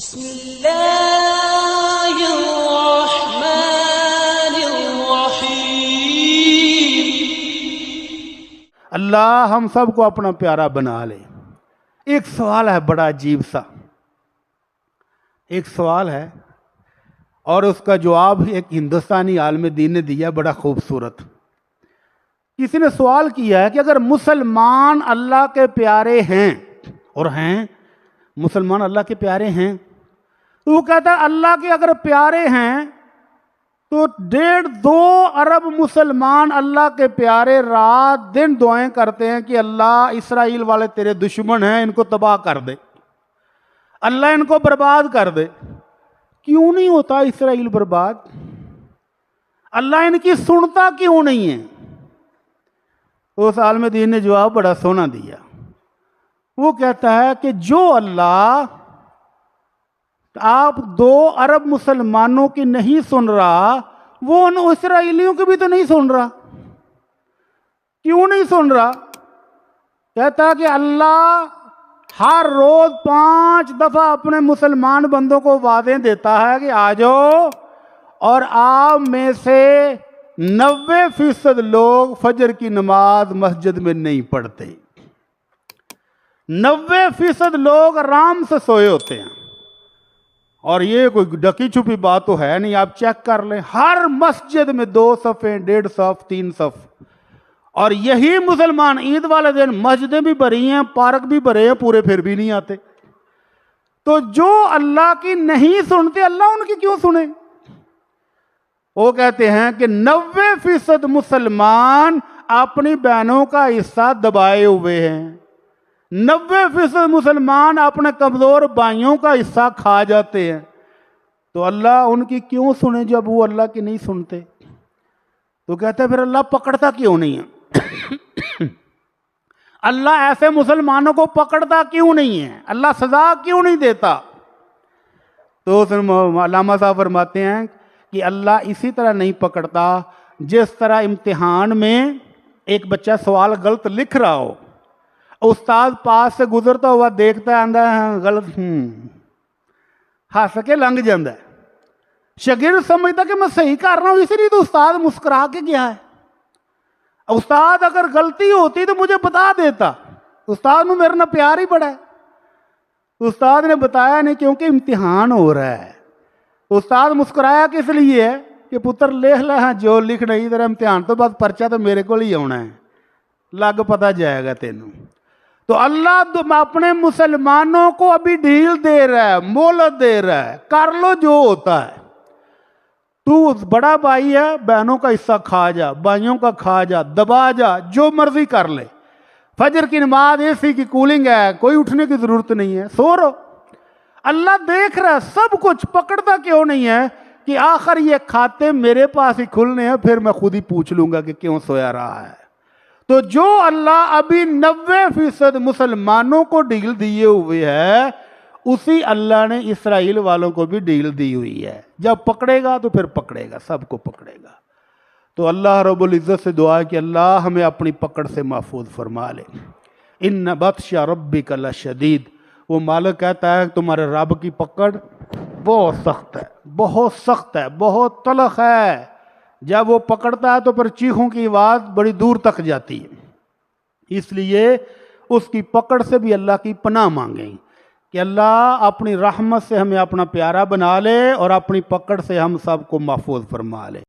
بسم اللہ الرحمن الرحیم۔ اللہ ہم سب کو اپنا پیارا بنا لے۔ ایک سوال ہے بڑا عجیب سا، ایک سوال ہے اور اس کا جواب ایک ہندوستانی عالم دین نے دیا بڑا خوبصورت۔ کسی نے سوال کیا ہے کہ اگر مسلمان اللہ کے پیارے ہیں اور ہیں، مسلمان اللہ کے پیارے ہیں، تو وہ کہتا ہے اللہ کے اگر پیارے ہیں تو 1.5-2 ارب مسلمان اللہ کے پیارے رات دن دعائیں کرتے ہیں کہ اللہ اسرائیل والے تیرے دشمن ہیں، ان کو تباہ کر دے، اللہ ان کو برباد کر دے۔ کیوں نہیں ہوتا اسرائیل برباد؟ اللہ ان کی سنتا کیوں نہیں ہے؟ اس عالم دین نے جواب بڑا سونا دیا۔ وہ کہتا ہے کہ جو اللہ آپ 2 ارب مسلمانوں کی نہیں سن رہا، وہ ان اسرائیلیوں کی بھی تو نہیں سن رہا۔ کیوں نہیں سن رہا؟ کہتا ہے کہ اللہ ہر روز 5 دفعہ اپنے مسلمان بندوں کو وعدے دیتا ہے کہ آ جاؤ، اور آپ میں سے 90% لوگ فجر کی نماز مسجد میں نہیں پڑھتے، 90% لوگ آرام سے سوئے ہوتے ہیں۔ اور یہ کوئی ڈکی چھپی بات تو ہے نہیں، آپ چیک کر لیں، ہر مسجد میں 2 صفیں، 1.5 صف، 3 صف۔ اور یہی مسلمان عید والے دن مسجدیں بھی بھری ہیں، پارک بھی بھرے ہیں، پورے پھر بھی نہیں آتے۔ تو جو اللہ کی نہیں سنتے، اللہ ان کی کیوں سنے؟ وہ کہتے ہیں کہ 90% مسلمان اپنی بہنوں کا حصہ دبائے ہوئے ہیں، 90% مسلمان اپنے کمزور بھائیوں کا حصہ کھا جاتے ہیں، تو اللہ ان کی کیوں سنے جب وہ اللہ کی نہیں سنتے؟ تو کہتے ہیں پھر اللہ پکڑتا کیوں نہیں ہے؟ اللہ ایسے مسلمانوں کو پکڑتا کیوں نہیں ہے؟ اللہ سزا کیوں نہیں دیتا؟ تو علامہ صاحب فرماتے ہیں کہ اللہ اسی طرح نہیں پکڑتا جس طرح امتحان میں ایک بچہ سوال غلط لکھ رہا ہو، استاد پاس سے گزرتا ہوا دیکھتا ہے، آندہ غلط ہنس کے لنگ جاندہ ہے، شاگرد سمجھتا کہ میں صحیح کر رہا ہوں، اسی لیے تو استاد مسکرا کے گیا ہے۔ استاد اگر غلطی ہوتی تو مجھے بتا دیتا، استاد نے میرے نہ پیار ہی پڑا ہے۔ استاد نے بتایا نہیں کیونکہ امتحان ہو رہا ہے۔ استاد مسکرایا کس لیے ہے کہ پتر لکھ لے، ہاں جو لکھنا ہی تیرا امتحان تو بس پرچہ تو میرے کو ہی ہونا ہے، لگ پتا جائے گا تینوں۔ تو اللہ اپنے مسلمانوں کو ابھی ڈھیل دے رہا ہے، مہلت دے رہا ہے، کر لو جو ہوتا ہے۔ تو بڑا بھائی ہے، بہنوں کا حصہ کھا جا، بھائیوں کا کھا جا، دبا جا، جو مرضی کر لے۔ فجر کی نماز اے سی کی کولنگ ہے، کوئی اٹھنے کی ضرورت نہیں ہے، سو رہو۔ اللہ دیکھ رہا ہے سب کچھ، پکڑتا کیوں نہیں ہے کہ آخر یہ کھاتے میرے پاس ہی کھلنے ہیں، پھر میں خود ہی پوچھ لوں گا کہ کیوں سویا رہا ہے۔ تو جو اللہ ابھی 90% مسلمانوں کو ڈیل دیے ہوئے ہے، اسی اللہ نے اسرائیل والوں کو بھی ڈیل دی ہوئی ہے۔ جب پکڑے گا تو پھر پکڑے گا، سب کو پکڑے گا۔ تو اللہ رب العزت سے دعا ہے کہ اللہ ہمیں اپنی پکڑ سے محفوظ فرما لے۔ ان بطش ربک لشدید، وہ مالک کہتا ہے تمہارے رب کی پکڑ بہت سخت ہے، بہت سخت ہے، بہت تلخ ہے۔ جب وہ پکڑتا ہے تو پھر چیخوں کی آواز بڑی دور تک جاتی ہے۔ اس لیے اس کی پکڑ سے بھی اللہ کی پناہ مانگیں کہ اللہ اپنی رحمت سے ہمیں اپنا پیارا بنا لے اور اپنی پکڑ سے ہم سب کو محفوظ فرما لے۔